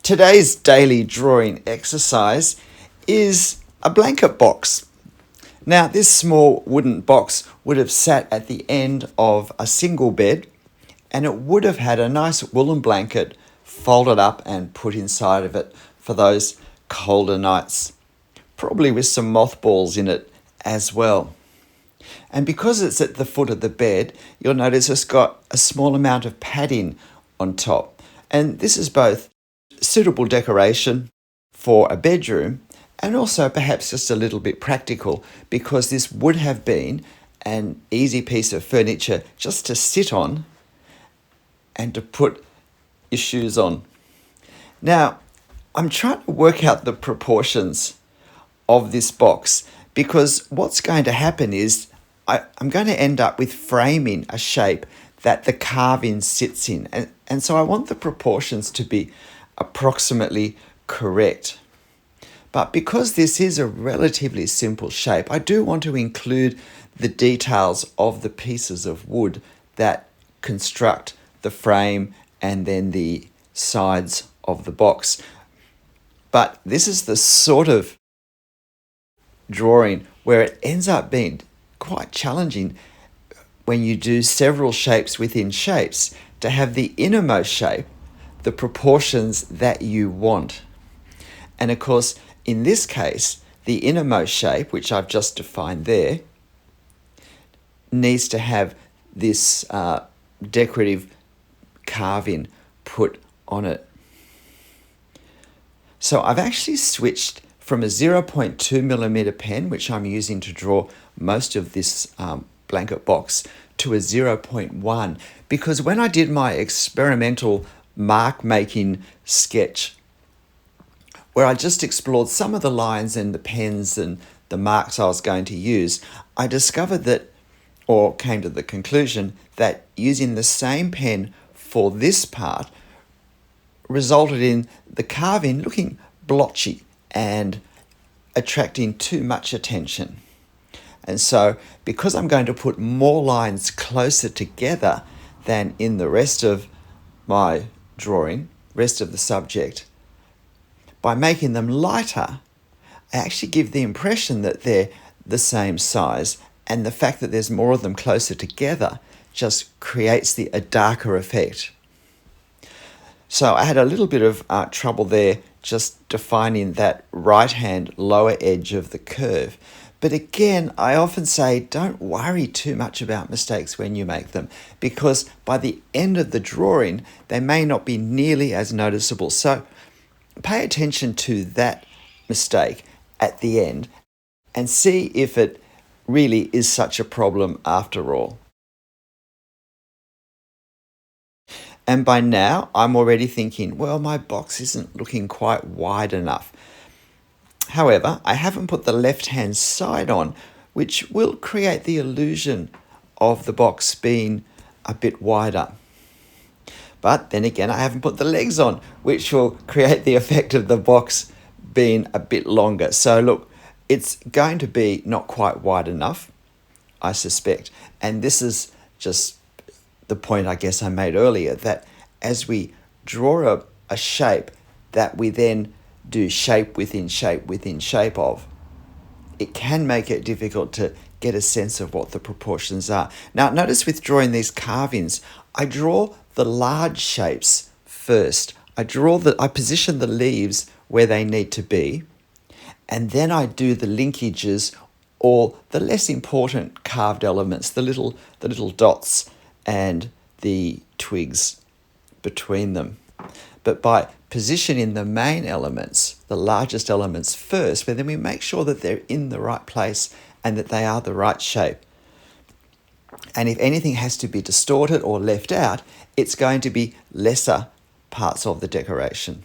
Today's daily drawing exercise is a blanket box. Now, this small wooden box would have sat at the end of a single bed, and it would have had a nice woolen blanket folded up and put inside of it for those colder nights, probably with some mothballs in it as well. And because it's at the foot of the bed, you'll notice it's got a small amount of padding on top. And this is both suitable decoration for a bedroom and also perhaps just a little bit practical, because this would have been an easy piece of furniture just to sit on and to put your shoes on. Now, I'm trying to work out the proportions of this box, because what's going to happen is I'm going to end up with framing a shape that the carving sits in. And so I want the proportions to be approximately correct. But because this is a relatively simple shape, I do want to include the details of the pieces of wood that construct the frame and then the sides of the box. But this is the sort of drawing where it ends up being quite challenging when you do several shapes within shapes to have the innermost shape the proportions that you want. And of course, in this case, the innermost shape, which I've just defined there, needs to have this decorative carving put on it. So I've actually switched from a 0.2 millimeter pen, which I'm using to draw most of this blanket box, to a 0.1, because when I did my experimental mark making sketch, where I just explored some of the lines and the pens and the marks I was going to use, I discovered that, or came to the conclusion, that using the same pen for this part resulted in the carving looking blotchy and attracting too much attention. And so, because I'm going to put more lines closer together than in the rest of my drawing, rest of the subject, by making them lighter, I actually give the impression that they're the same size, and the fact that there's more of them closer together just creates a darker effect. So I had a little bit of trouble there just defining that right-hand lower edge of the curve. But again, I often say don't worry too much about mistakes when you make them, because by the end of the drawing, they may not be nearly as noticeable. So pay attention to that mistake at the end and see if it really is such a problem after all. And by now, I'm already thinking, well, my box isn't looking quite wide enough. However, I haven't put the left-hand side on, which will create the illusion of the box being a bit wider. But then again, I haven't put the legs on, which will create the effect of the box being a bit longer. So look, it's going to be not quite wide enough, I suspect. And this is just the point I guess I made earlier, that as we draw a shape that we then do shape within shape within shape of, it can make it difficult to get a sense of what the proportions are. Now, notice with drawing these carvings, I draw the large shapes first. I position the leaves where they need to be, and then I do the linkages or the less important carved elements, the little dots and the twigs between them. But by positioning the main elements, the largest elements first, but then we make sure that they're in the right place and that they are the right shape. And if anything has to be distorted or left out, it's going to be lesser parts of the decoration.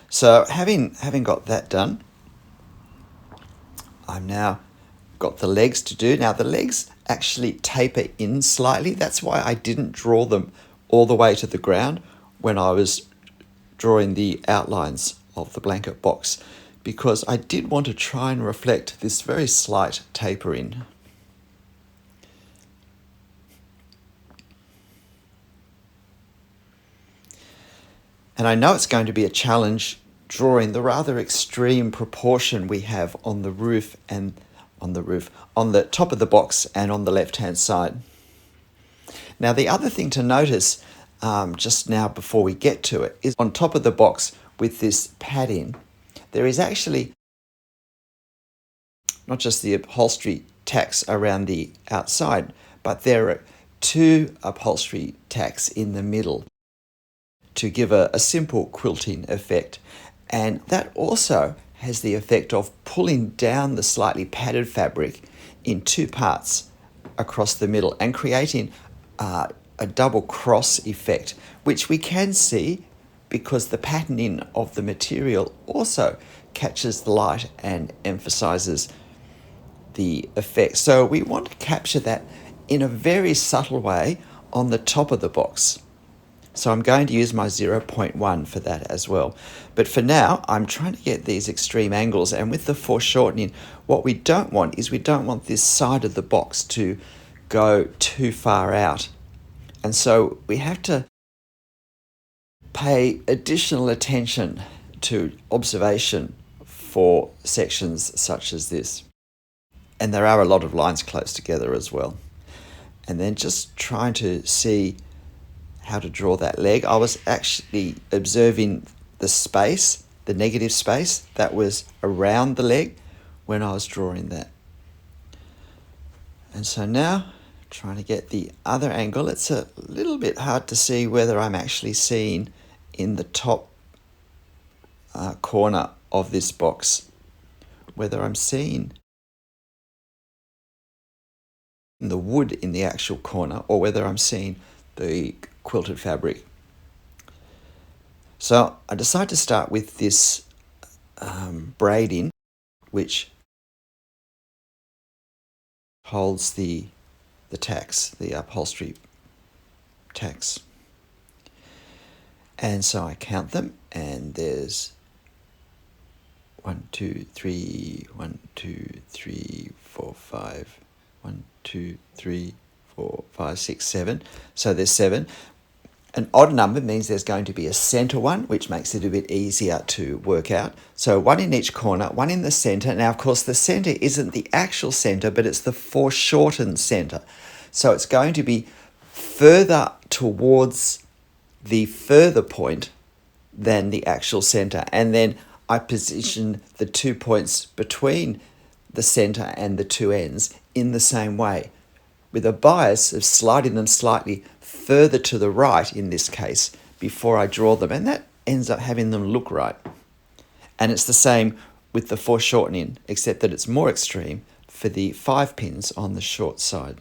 So having got that done, I've now got the legs to do. Now the legs actually taper in slightly. That's why I didn't draw them all the way to the ground when I was drawing the outlines of the blanket box, because I did want to try and reflect this very slight tapering. And I know it's going to be a challenge drawing the rather extreme proportion we have on the roof and on the top of the box and on the left-hand side. Now, the other thing to notice just now before we get to it is on top of the box with this padding, there is actually not just the upholstery tacks around the outside, but there are two upholstery tacks in the middle to give a simple quilting effect. And that also has the effect of pulling down the slightly padded fabric in two parts across the middle and creating a double cross effect, which we can see because the patterning of the material also catches the light and emphasizes the effect. So we want to capture that in a very subtle way on the top of the box. So I'm going to use my 0.1 for that as well. But for now, I'm trying to get these extreme angles, and with the foreshortening, what we don't want is we don't want this side of the box to go too far out. And so we have to pay additional attention to observation for sections such as this. And there are a lot of lines close together as well. And then just trying to see how to draw that leg. I was actually observing the space, the negative space that was around the leg when I was drawing that. And so now, trying to get the other angle. It's a little bit hard to see whether I'm actually seeing in the top corner of this box, whether I'm seeing the wood in the actual corner or whether I'm seeing the quilted fabric. So I decided to start with this braiding, which holds the tacks, the upholstery tacks. And so I count them, and there's 1, 2, 3, 1, 2, 3, 4, 5, 1, 2, 3, 4, 5, 6, 7. So there's 7. An odd number means there's going to be a center one, which makes it a bit easier to work out. So 1 in each corner, 1 in the center. Now, of course, the center isn't the actual center, but it's the foreshortened center. So it's going to be further towards the further point than the actual center. And then I position the 2 points between the center and the two ends in the same way, with a bias of sliding them slightly further to the right in this case before I draw them, and that ends up having them look right. And it's the same with the foreshortening, except that it's more extreme for the 5 pins on the short side.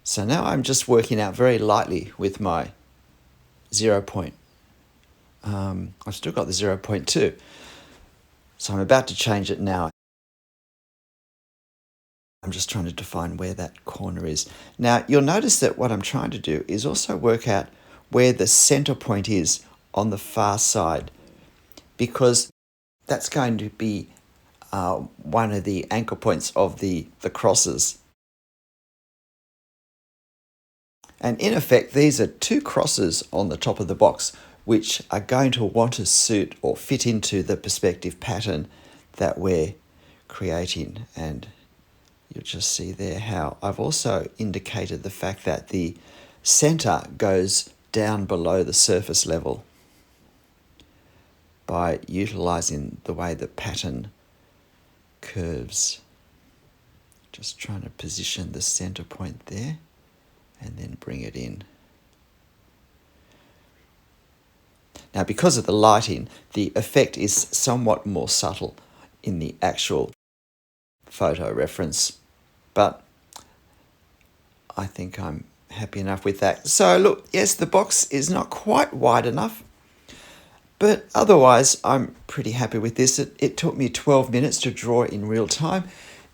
So now I'm just working out very lightly with my 0 point. I've still got the 0.2. So I'm about to change it now. I'm just trying to define where that corner is. Now, you'll notice that what I'm trying to do is also work out where the center point is on the far side, because that's going to be one of the anchor points of the crosses. And in effect, these are 2 crosses on the top of the box, which are going to want to suit or fit into the perspective pattern that we're creating. And you'll just see there how I've also indicated the fact that the center goes down below the surface level by utilizing the way the pattern curves. Just trying to position the center point there and then bring it in. Now, because of the lighting, the effect is somewhat more subtle in the actual photo reference, but I think I'm happy enough with that. So look, yes, the box is not quite wide enough, but otherwise I'm pretty happy with this. It took me 12 minutes to draw in real time.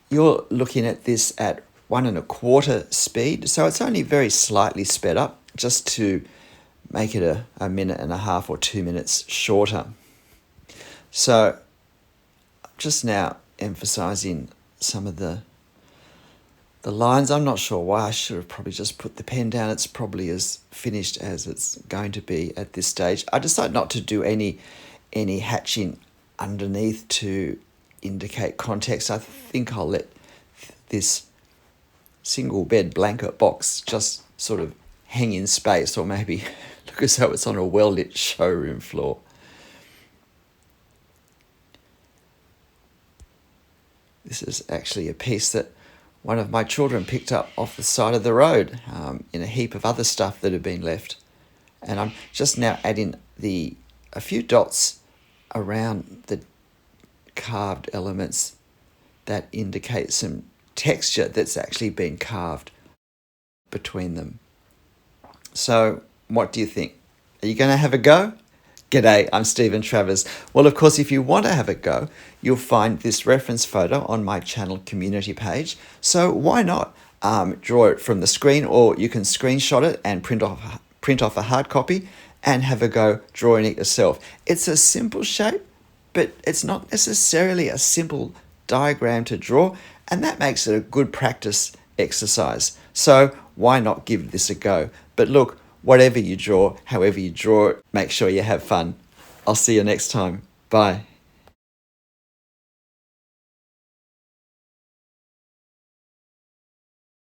You're looking at this at 1 1/4 speed, so it's only very slightly sped up just to make it a 1.5 minutes or 2 minutes shorter. So just now emphasizing some of the The lines, I'm not sure why. I should have probably just put the pen down. It's probably as finished as it's going to be at this stage. I decided not to do any hatching underneath to indicate context. I think I'll let this single bed blanket box just sort of hang in space, or maybe look as though it's on a well-lit showroom floor. This is actually a piece that one of my children picked up off the side of the road in a heap of other stuff that had been left. And I'm just now adding a few dots around the carved elements that indicate some texture that's actually been carved between them. So what do you think? Are you going to have a go? G'day, I'm Stephen Travers. Well, of course, if you want to have a go, you'll find this reference photo on my channel community page. So why not draw it from the screen, or you can screenshot it and print off a hard copy and have a go drawing it yourself. It's a simple shape, but it's not necessarily a simple diagram to draw, and that makes it a good practice exercise. So why not give this a go? But look, whatever you draw, however you draw it, make sure you have fun. I'll see you next time. Bye.